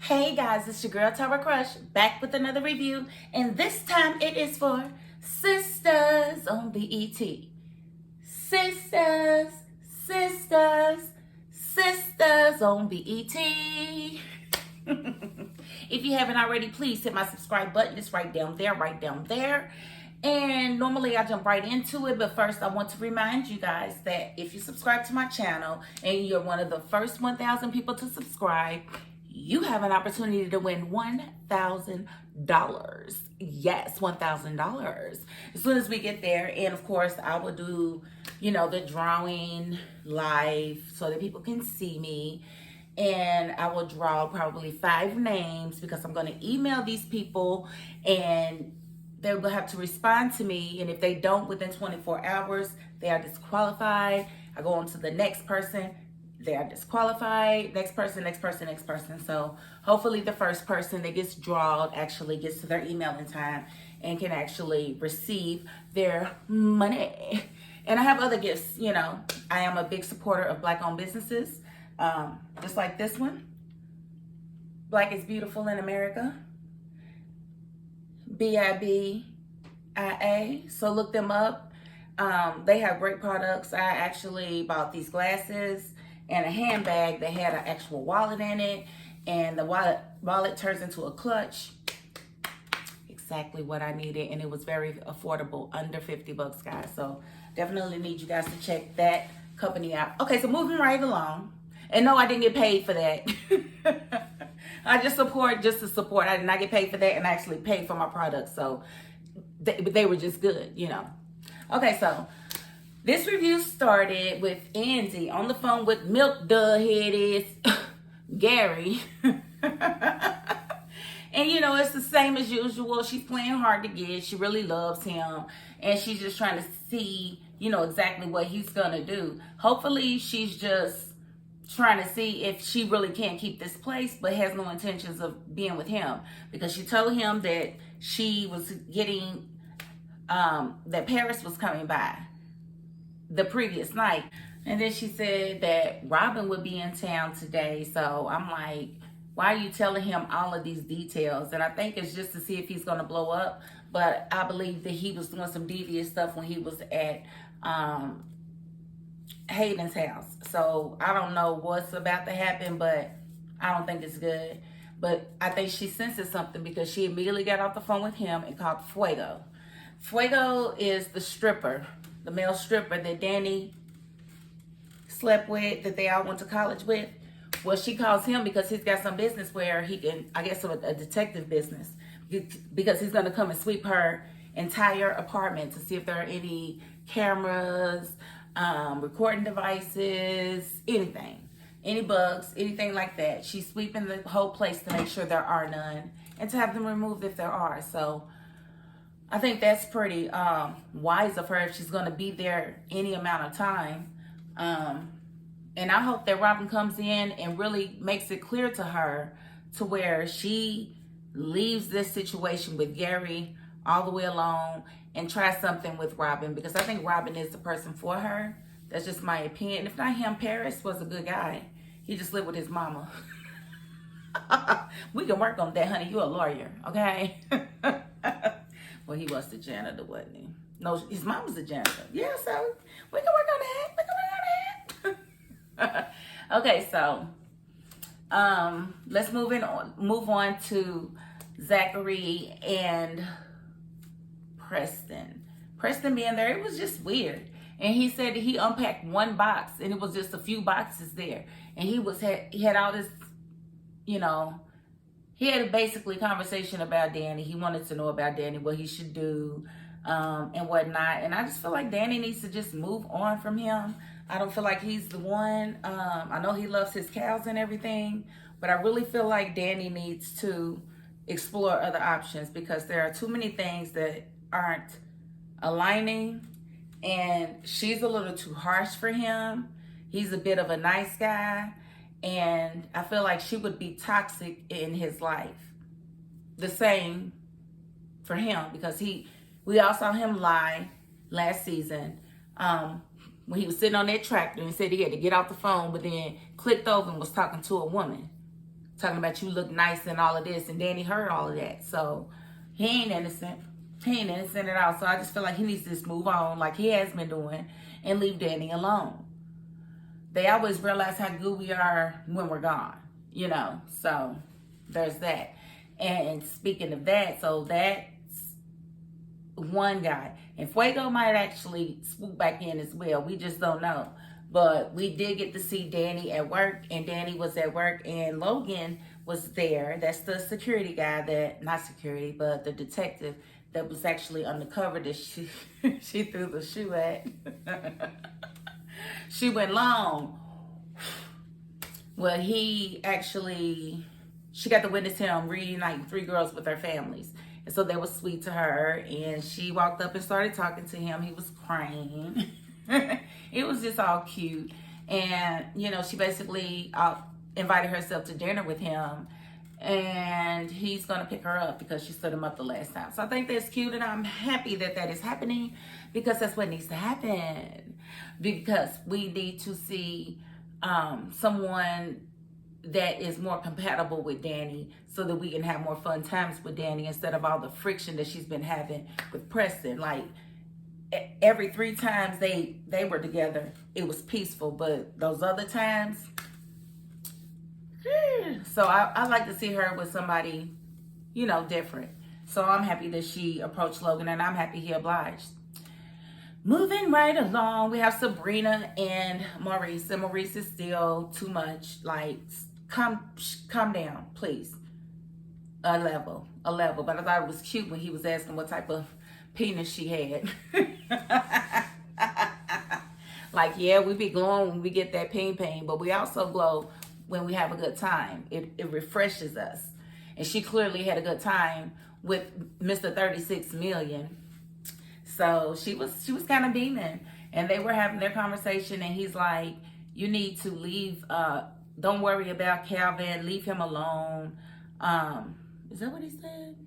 Hey guys, it's your girl Tower Crush back with another review, and this time it is for Sistas on BET. Sistas, sisters, sisters on BET. If you haven't already, please hit my subscribe button. It's right down there. And normally I jump right into it, but first I want to remind you guys that if you subscribe to my channel and you're one of the first 1,000 people to subscribe, you have an opportunity to win $1,000. Yes, $1,000 as soon as we get there. And of course, I will do, the drawing live so that people can see me. And I will draw probably 5 names because I'm going to email these people and they will have to respond to me. And if they don't within 24 hours, they are disqualified. I go on to the next person. They are disqualified. Next person. So hopefully the first person that gets drawn actually gets to their email in time and can actually receive their money. And I have other gifts. I am a big supporter of Black-owned businesses, just like this one. Black is beautiful in America. BIBIA. So look them up. They have great products. I actually bought these glasses and a handbag that had an actual wallet in it, and the wallet turns into a clutch. Exactly what I needed, and it was very affordable, under 50 bucks, guys. So definitely need you guys to check that company out. Okay, so moving right along. And no, I didn't get paid for that. I just support just to support. I did not get paid for that, and I actually paid for my products. So they were just good, Okay, so this review started with Andy on the phone with Milk Dud Headed Gary. And it's the same as usual. She's playing hard to get. She really loves him. And she's just trying to see, exactly what he's going to do. Hopefully she's just trying to see if she really can't keep this place, but has no intentions of being with him. Because she told him that she was getting, that Paris was coming by the previous night. And then she said that Robin would be in town today. So I'm like, why are you telling him all of these details? And I think it's just to see if he's going to blow up. But I believe that he was doing some devious stuff when he was at Hayden's house. So I don't know what's about to happen, but I don't think it's good. But I think she senses something because she immediately got off the phone with him and called Fuego. Fuego is the stripper, the male stripper that Danny slept with, that they all went to college with. Well, she calls him because he's got some business where he can, I guess, a detective business, because he's going to come and sweep her entire apartment to see if there are any cameras, recording devices, anything, any bugs, anything like that. She's sweeping the whole place to make sure there are none and to have them removed if there are. So I think that's pretty wise of her if she's going to be there any amount of time. And I hope that Robin comes in and really makes it clear to her to where she leaves this situation with Gary all the way alone and tries something with Robin, because I think Robin is the person for her. That's just my opinion. If not him, Paris was a good guy. He just lived with his mama. We can work on that, honey. You're a lawyer, okay? Well, he was the janitor, wasn't he? No, his mom was the janitor. Yeah, so we can work on that. Okay, so let's move on to Zachary and Preston. Preston being there, it was just weird. And he said that he unpacked one box and it was just a few boxes there. And he had all this, he had a basically conversation about Danny. He wanted to know about Danny, what he should do, and whatnot. And I just feel like Danny needs to just move on from him. I don't feel like he's the one. I know he loves his cows and everything, but I really feel like Danny needs to explore other options because there are too many things that aren't aligning, and she's a little too harsh for him. He's a bit of a nice guy, and I feel like she would be toxic in his life. The same for him, because we all saw him lie last season. When he was sitting on that tractor and said he had to get off the phone, but then clicked over and was talking to a woman. talking about you look nice and all of this, and Danny heard all of that. So he ain't innocent. He ain't innocent at all. So I just feel like he needs to just move on like he has been doing and leave Danny alone. They always realize how good we are when we're gone, you know. So there's that. And speaking of that, so that's one guy. And Fuego might actually swoop back in as well. We just don't know. But we did get to see Danny at work, and Danny was at work, and Logan was there. That's the security guy that, not security, but the detective that was actually undercover that she threw the shoe at. She went long. Well, she got to witness him reunite 3 girls with their families. And so that was sweet to her. And she walked up and started talking to him. He was crying. It was just all cute. And, you know, she basically invited herself to dinner with him. And he's going to pick her up because she stood him up the last time. So I think that's cute. And I'm happy that that is happening because that's what needs to happen. Because we need to see someone that is more compatible with Danny so that we can have more fun times with Danny instead of all the friction that she's been having with Preston. Like, every 3 times they were together, it was peaceful, but those other times, so I like to see her with somebody, you know, different. So I'm happy that she approached Logan, and I'm happy he obliged. Moving right along, we have Sabrina and Maurice. And Maurice is still too much. Like, calm down, please. A level. But I thought it was cute when he was asking what type of penis she had. Like, yeah, we be glowing when we get that pain, but we also glow when we have a good time. It refreshes us. And she clearly had a good time with Mr. 36 million. So she was kind of beaming, and they were having their conversation, and he's like, you need to leave, don't worry about Calvin, leave him alone. Is that what he said?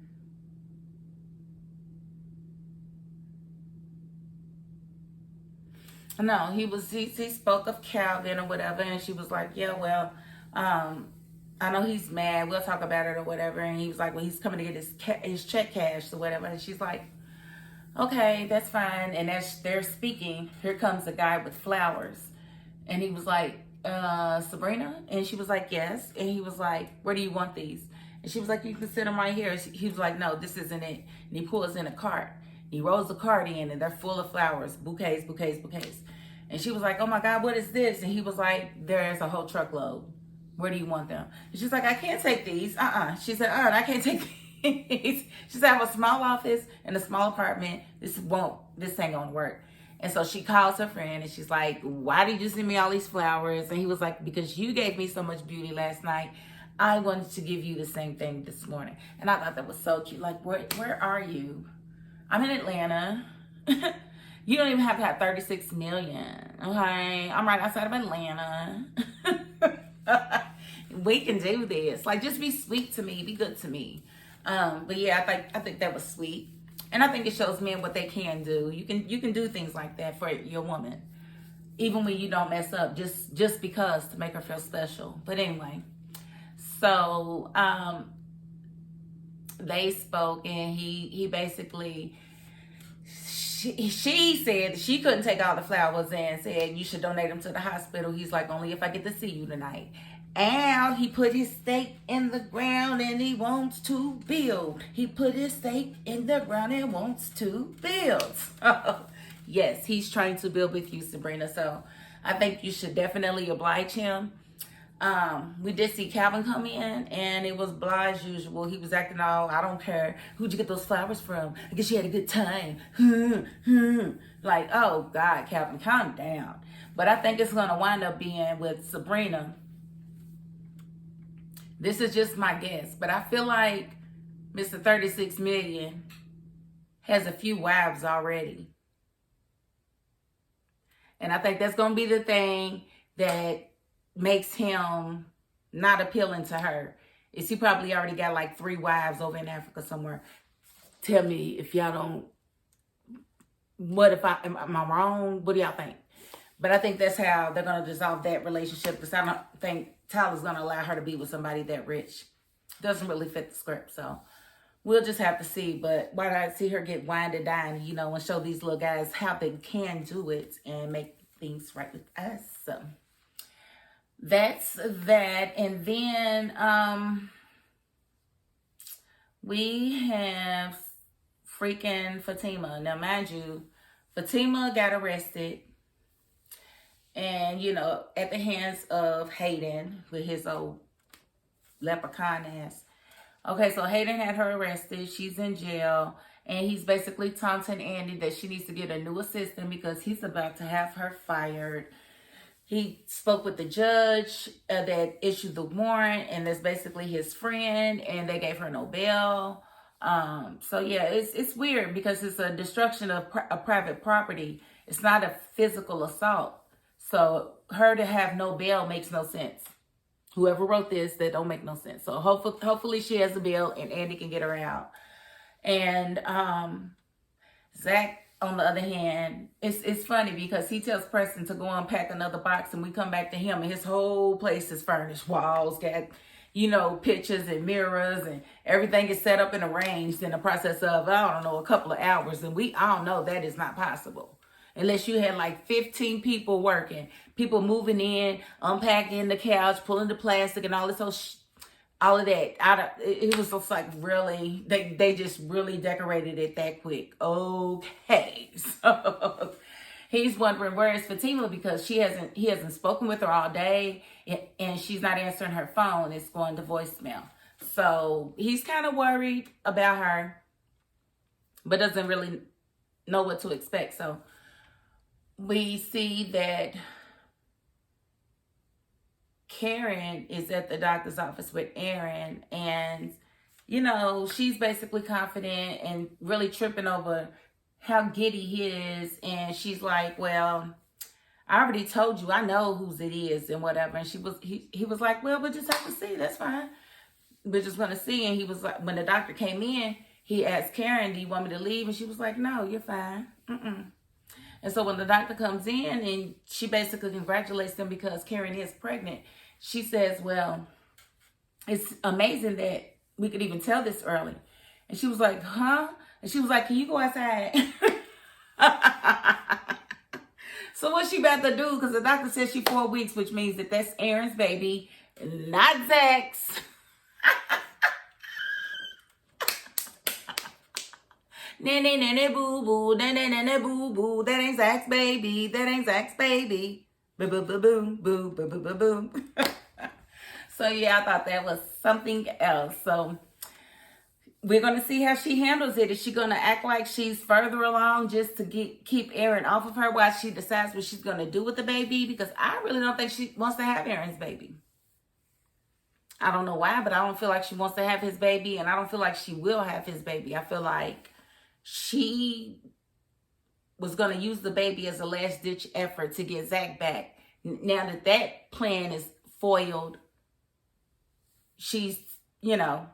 No, he spoke of Calvin or whatever, and she was like, yeah, well, I know he's mad, we'll talk about it or whatever. And he was like, well, he's coming to get his check cashed or whatever. And she's like, okay, that's fine. And as they're speaking, here comes a guy with flowers. And he was like, Sabrina? And she was like, yes. And he was like, where do you want these? And she was like, you can sit them right here. He was like, no, this isn't it. And he pulls in a cart. He rolls the cart in, and they're full of flowers, bouquets. And she was like, oh my God, what is this? And he was like, there's a whole truckload. Where do you want them? And she's like, I can't take these. She said, I can't take these. She said, I have a small office and a small apartment. This ain't gonna work. And so she calls her friend, and she's like, why did you send me all these flowers? And he was like, because you gave me so much beauty last night. I wanted to give you the same thing this morning. And I thought that was so cute. Like, where are you? I'm in Atlanta. You don't even have to have 36 million. Okay? I'm right outside of Atlanta. We can do this. Like, just be sweet to me. Be good to me. But yeah, I think that was sweet. And I think it shows men what they can do. You can do things like that for your woman. Even when you don't mess up. Just because, to make her feel special. But anyway. So, they spoke, and he basically, she said that she couldn't take all the flowers, and said you should donate them to the hospital. He's like, only if I get to see you tonight. And he put his stake in the ground, and he wants to build. He put his stake in the ground and wants to build. Yes, he's trying to build with you, Sabrina. So I think you should definitely oblige him. We did see Calvin come in, and it was blah as usual. He was acting all, I don't care. Who'd you get those flowers from? I guess you had a good time. Like, oh God, Calvin, calm down. But I think it's going to wind up being with Sabrina. This is just my guess, but I feel like Mr. 36 million has a few wives already. And I think that's going to be the thing that makes him not appealing to her. Is he probably already got like 3 wives over in Africa somewhere. Tell me if y'all don't, am I wrong? What do y'all think? But I think that's how they're going to dissolve that relationship, because I don't think Tyler's going to allow her to be with somebody that rich. Doesn't really fit the script. So we'll just have to see. But why did I see her get wined and dined, you know, and show these little guys how they can do it and make things right with us. So that's that. And then we have freaking Fatima. Now, mind you, Fatima got arrested. And, you know, at the hands of Hayden with his old leprechaun ass. Okay, so Hayden had her arrested. She's in jail. And he's basically taunting Andy that she needs to get a new assistant because he's about to have her fired. He spoke with the judge that issued the warrant. And that's basically his friend. And they gave her no bail. So, yeah, it's weird because it's a destruction of a private property. It's not a physical assault. So her to have no bail makes no sense. Whoever wrote this, that don't make no sense. So hopefully she has a bail and Andy can get her out. And Zach, on the other hand, it's funny because he tells Preston to go unpack another box, and we come back to him and his whole place is furnished. Walls got, you know, pictures and mirrors, and everything is set up and arranged in the process of, I don't know, a couple of hours. And I don't know, that is not possible. Unless you had like 15 people working, people moving in, unpacking the couch, pulling the plastic and all this whole all of that. It was just like really, they just really decorated it that quick. Okay. So he's wondering where is Fatima because he hasn't spoken with her all day and she's not answering her phone. It's going to voicemail. So he's kind of worried about her, but doesn't really know what to expect. So we see that Karen is at the doctor's office with Aaron, and, you know, she's basically confident and really tripping over how giddy he is. And she's like, well, I already told you, I know whose it is and whatever. And he was like, well, we'll just have to see. That's fine. We're just going to see. And he was like, when the doctor came in, he asked Karen, do you want me to leave? And she was like, no, you're fine. And so when the doctor comes in and she basically congratulates them because Karen is pregnant, she says, well, it's amazing that we could even tell this early. And she was like, huh? And she was like, can you go outside? So what's she about to do? Because the doctor says she's 4 weeks, which means that that's Aaron's baby, not Zach's. Nanny boo boo, nanny boo boo. That ain't Zach's baby. That ain't Zach's baby. Boom boom boom boom boom boom boom boom. So yeah, I thought that was something else. So we're gonna see how she handles it. Is she gonna act like she's further along just to keep Aaron off of her while she decides what she's gonna do with the baby? Because I really don't think she wants to have Aaron's baby. I don't know why, but I don't feel like she wants to have his baby, and I don't feel like she will have his baby. I feel like she was going to use the baby as a last-ditch effort to get Zach back. Now that that plan is foiled, she's, you know,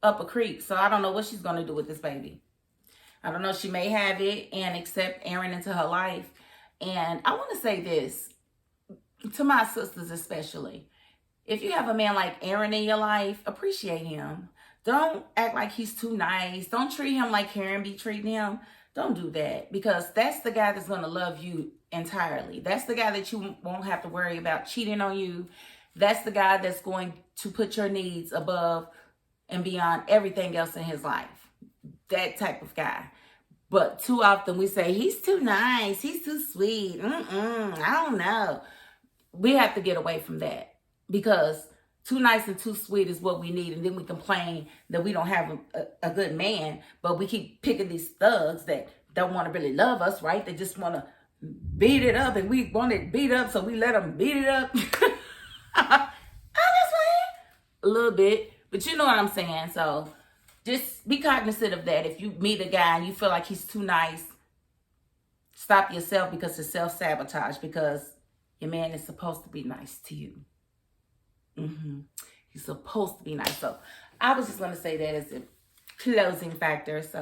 up a creek. So I don't know what she's going to do with this baby. I don't know. She may have it and accept Aaron into her life. And I want to say this to my sisters especially. If you have a man like Aaron in your life, appreciate him. Don't act like he's too nice. Don't treat him like Karen be treating him. Don't do that, because that's the guy that's going to love you entirely. That's the guy that you won't have to worry about cheating on you. That's the guy that's going to put your needs above and beyond everything else in his life. That type of guy. But too often we say, he's too nice. He's too sweet. I don't know. We have to get away from that, because too nice and too sweet is what we need. And then we complain that we don't have a good man, but we keep picking these thugs that don't want to really love us, right? They just want to beat it up, and we want it beat up, so we let them beat it up. I'm just saying. A little bit, but you know what I'm saying. So just be cognizant of that. If you meet a guy and you feel like he's too nice, stop yourself, because it's self-sabotage, because your man is supposed to be nice to you. He's supposed to be nice. So I was just going to say that as a closing factor. So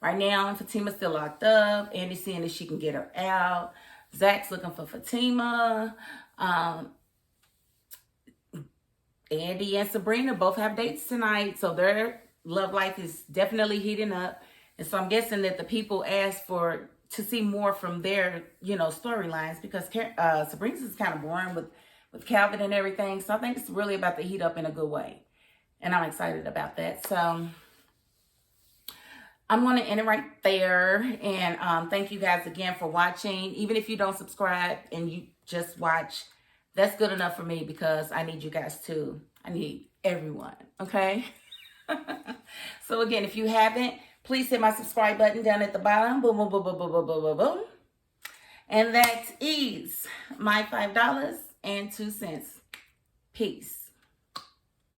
right now, Fatima's still locked up. Andy's seeing if she can get her out. Zach's looking for Fatima. Andy and Sabrina both have dates tonight, so their love life is definitely heating up. And so I'm guessing that the people asked to see more from their, storylines, because Sabrina's is kind of boring with Calvin and everything. So I think it's really about to heat up in a good way. And I'm excited about that. So I'm going to end it right there. And thank you guys again for watching. Even if you don't subscribe and you just watch, that's good enough for me, because I need you guys too. I need everyone, okay? So again, if you haven't, please hit my subscribe button down at the bottom. Boom, boom, boom, boom, boom, boom, boom, boom, boom. And that is my $5.02. Peace.